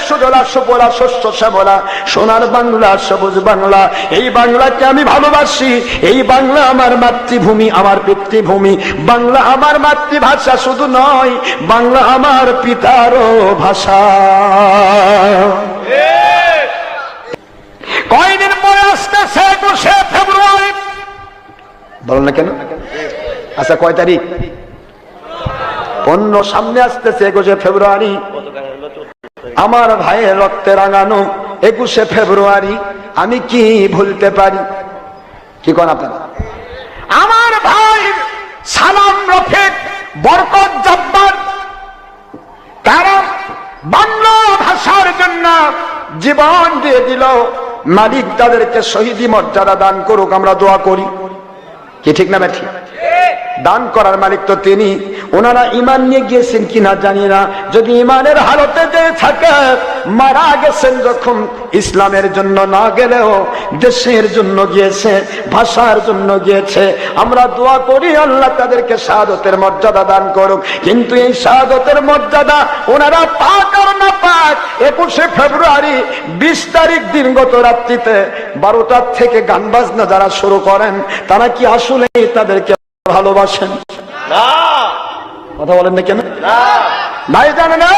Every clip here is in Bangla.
সুজলা সুফলা শস্য শ্যামলা, সোনার বাংলা সবুজ বাংলা। এই বাংলাকে আমি ভালোবাসি, এই বাংলা আমার মাতৃভূমি, আমার পিতৃভূমি। বাংলা আমার মাতৃভাষা শুধু নয়, বাংলা আমার পিতারও ভাষা। কয়দিন পরে আসতেছে 21শে ফেব্রুয়ারি, বলো না কেন? আচ্ছা কয় তারিখ? অন্য সামনে আসতেছে 21শে ফেব্রুয়ারি। আমার ভাইয়ের রক্তে রাঙানো 21শে ফেব্রুয়ারি আমি কি ভুলতে পারি? কি কোন আপনারা? আমার ভাই সালাম রফিক, বরকত জব্বার, তারা বাংলা ভাষার জন্য জীবন দিয়ে দিল। মালিক তাদেরকে শহীদি মর্যাদা দান করুক, আমরা দোয়া করি। কি ঠিক না ঠিক? দান করার মালিক তো তিনি। ওনারা ইমান নিয়ে গিয়েছেন কিনা জানি না, যদি ইমানের হালতে যে থাকে, মারা গেছেন যখন ইসলামের জন্য না গেলেও দেশের জন্য গিয়েছে, ভাষার জন্য গিয়েছে। আমরা দোয়া করি আল্লাহ তাদেরকে শাহাদতের মর্যাদা দান করুক। কিন্তু এই শাহাদতের মর্যাদা ওনারা পাক আর না পাক, 21শে ফেব্রুয়ারি 20 তারিখ দিনগত রাত্রিতে 12টার থেকে গান বাজনা যারা শুরু করেন, তারা কি আসলে তাদেরকে ভালোবাসেন? না। কথা বলেন না কেন? নাই জানেন না।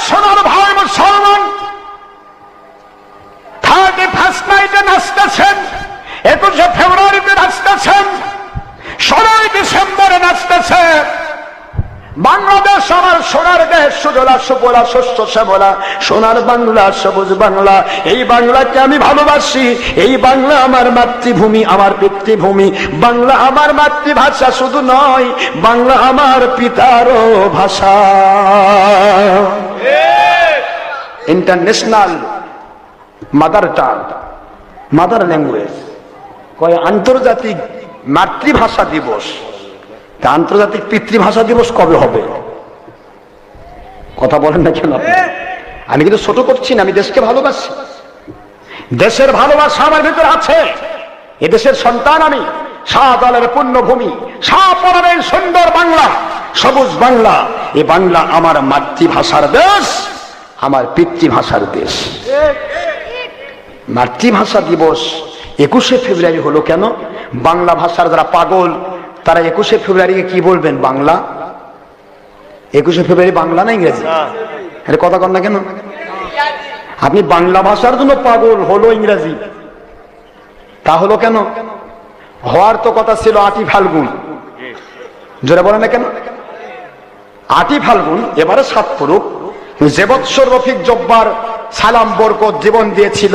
সোনার ভাই মুসলমান 31st নাইটে নাচতেছেন, 21শে ফেব্রুয়ারিতে নাচতেছেন, 16ই ডিসেম্বরে নাচতেছে। বাংলাদেশ আমার সোনার দেশ, সুজলা সুফলা শস্য শ্যামলা, সোনার বাংলা সবুজ বাংলা। এই বাংলাকে আমি ভালোবাসি, এই বাংলা আমার মাতৃভূমি, আমার পিতৃভূমি। বাংলা আমার মাতৃভাষা শুধু নয়, বাংলা আমার পিতারও ভাষা। International mother tongue, mother language কয় আন্তর্জাতিক মাতৃভাষা দিবস। আন্তর্জাতিক পিতৃভাষা দিবস কবে হবে? কথা বলেন না কেন? আমি কিন্তু ছোট করছি না, আমি দেশকে ভালোবাসি, দেশের ভালোবাসা আমার ভিতরে আছে। এদেশের সন্তান আমি, শাহজালালের পুণ্যভূমি, শাহপরানের সুন্দর বাংলা, সবুজ বাংলা। এ বাংলা আমার মাতৃভাষার দেশ, আমার পিতৃভাষার দেশ। মাতৃভাষা দিবস 21শে ফেব্রুয়ারি হলো কেন? বাংলা ভাষার যারা পাগল তারা 21শে ফেব্রুয়ারিকে কি বলবেন? বাংলা। 21শে ফেব্রুয়ারি বাংলা না ইংরেজি? আরে কথা কন না কেন? আপনি বাংলা ভাষার জন্য পাগল, হলো ইংরেজি। তা হলো কেন? হওয়ার তো কথা ছিল 8ই ফাল্গুন। জোরে বলেন না কেন? 8ই ফাল্গুন, এবারে 7 পড়ুক। যে বৎসর রফিক জব্বার সালাম বরকত জীবন দিয়েছিল,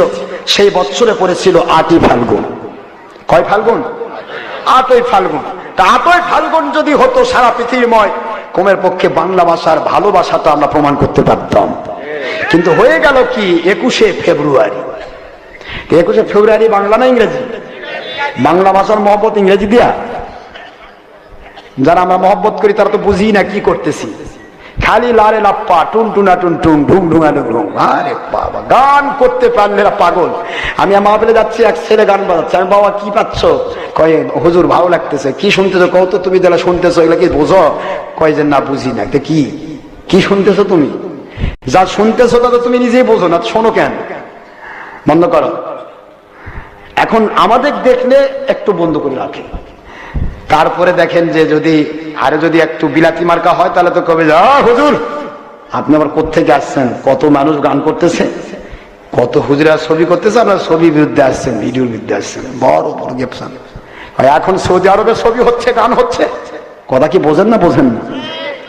সেই বৎসরে পড়েছিল 8ই ফাল্গুন। কয় ফাল্গুন? 8ই ফাল্গুন। তা 8ই ফাল্গুন যদি হতো সারা পৃথিবীময়, কমের পক্ষে বাংলা ভাষার ভালোবাসাটা আমরা প্রমাণ করতে পারতাম। কিন্তু হয়ে গেল কি 21শে ফেব্রুয়ারি। 21শে ফেব্রুয়ারি বাংলা না ইংরেজি? বাংলা ভাষার মহব্বত ইংরেজি দিয়া। যারা আমরা মহব্বত করি তারা তো বুঝি না কি করতেছি। খালি লারে লাপ্পা, টুন টুনা টুন টুন, ঢুং ঢুঙা ঢুং। আরে বাবা, গান করতে পারলে পাগল। আমি মাহফিলে যাচ্ছি, এক ছেলে গান বাজাচ্ছে। আমি, বাবা কি পাচ্ছ? কয় হুজুর ভালো লাগতেছে। কি শুনতেছো? কত তুমি যারা শুনতেছো এগুলা কি বোঝো? কয় যে না বুঝি না। কি কি শুনতেছো তুমি? যা শুনতেছো তা তো তুমি নিজেই বোঝো না, শোনো কেন? বন্ধ করো। এখন আমাদের দেখলে একটু বন্ধ করে রাখে, তারপরে দেখেন যে যদি একটু বিলাতি মার্কা হয় তাহলে তো কবে যা হুজুর আপনি আবার কোত্থেকে আসছেন? কত মানুষ গান করতেছে, কত হুজুরা ছবি করতেছে, আপনার ছবি বিরুদ্ধে আসছেন, ভিডিওর বিরুদ্ধে আসছেন। বড় বড় গেপসান। এখন সৌদি আরবে ছবি হচ্ছে, গান হচ্ছে। কথা কি বোঝেন না? বোঝেন না?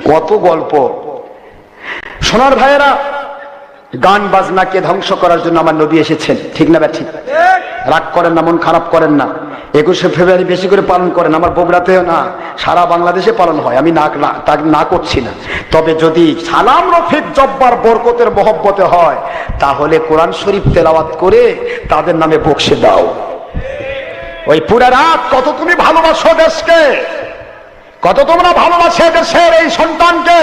কত গল্প। সোনার ভাইয়েরা, গান বাজনাকে ধ্বংস করার জন্য আমার নবী এসেছেন, ঠিক না? ঠিক। রাগ করেন না, মন খারাপ করেন না। 21শে ফেব্রুয়ারি বেশি করে পালন করেন। আমার বগুড়াতেও না, সারা বাংলাদেশে পালন হয়। আমি না করছি না। তবে যদি সালাম রফিক জব্বার বরকতের মহব্বতে হয়, তাহলে কোরআন শরীফ তেলাওয়াত করে তাদের নামে বকশে দাও। ওই পুরা রাত কত তুমি ভালোবাসো দেশকে, কত তোমরা ভালোবাসো দেশের এই সন্তানকে,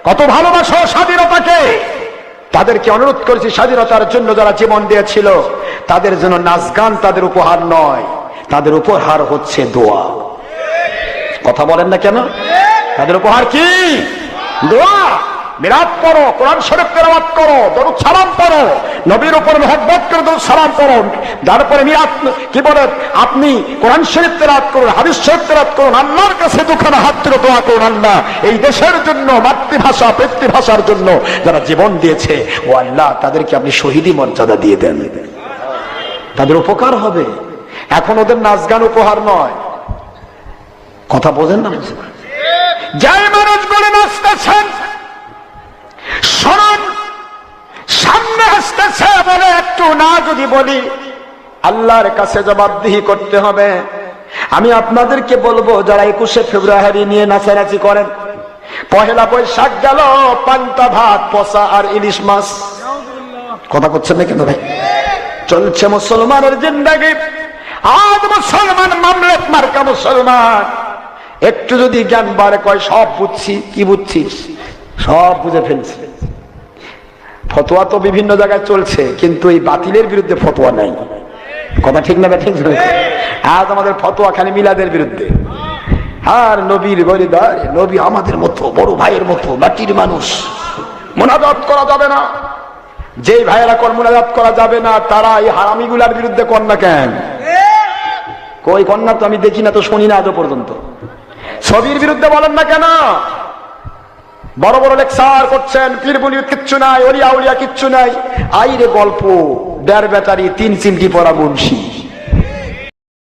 কত ভালোবাসো স্বাধীনতাকে। তাদেরকে অনুরোধ করেছি, স্বাধীনতার জন্য যারা জীবন দিয়েছিল তাদের জন্য নাচ গান তাদের উপহার নয়, তাদের উপহার হচ্ছে দোয়া। কথা বলেন না কেন? তাদের উপহার কি? দোয়া। মিলাদ পড়ো, কোরআন শরীফ তেলাওয়াত করো, দরুদ সালাম পড়ো, নবীর উপর মহব্বত করে দরুদ সালাম পড়ো। তারপরে মিলাদ কি বলে, আপনি কোরআন শরীফ তেলাওয়াত করুন, হাদিস শরীফ তেলাওয়াত করুন, আল্লাহর কাছে দুখানা হাত তুলে দোয়া করুন, আল্লাহ এই দেশের জন্য, মাতৃভাষা পিতৃভাষার জন্য যারা জীবন দিয়েছে, ও আল্লাহ তাদেরকে আপনি শহীদি মর্যাদা দিয়ে দেন, তাদের উপকার হবে। এখন ওদের নাচ গান উপহার নয়, কথা বোঝেন না? যাই মানুষগুলো নাচতেছেন, শুনুন, সামনে আসতেছে বলে একটু না যদি বলি, আল্লাহর কাছে জবাবদিহি করতে হবে। আমি আপনাদেরকে বলবো, যারা 21শে ফেব্রুয়ারি নিয়ে নাচানাচি করেন, পহেলা বৈশাখ গেল, পান্তা ভাত, পচা আর ইলিশ মাছ, কথা করছেন না কেন ভাই? চলছে মুসলমানের জিন্দেগি, আজ মুসলমান মামলাত মার্কা মুসলমান। একটু যদি জ্ঞান বাড়ে কয় সব বুঝছি, কি বুঝছিস? সব বুঝে ফেলছি। ফতোয়া তো বিভিন্ন জায়গায় চলছে, কিন্তু এই বাতিলের বিরুদ্ধে ফতোয়া নাই, কথা ঠিক না? ঠিক। আজ আমাদের ফতোয়া খালি মিলাদের বিরুদ্ধে। আর নবীর বলিদার, নবী আমাদের মতো বড় ভাইয়ের মতো মাটির মানুষ, মোনাজাত করা যাবে না। যেই ভাইয়েরা মোনাজাত করা যাবে না, তারা এই হারামিগুলার বিরুদ্ধে কর না কেন? কই কন্যা তো আমি দেখি না, তো শুনি না আজও পর্যন্ত। ছবির বিরুদ্ধে বলেন না কেন? বড় বড় লেকচার করছেন, পীর বলি কিচ্ছু নাই, ওলিয়া উলিয়া কিচ্ছু নাই। আইরে গল্প, 1.5 ব্যাটারি 3 চিমটি পড়া মুন্সি,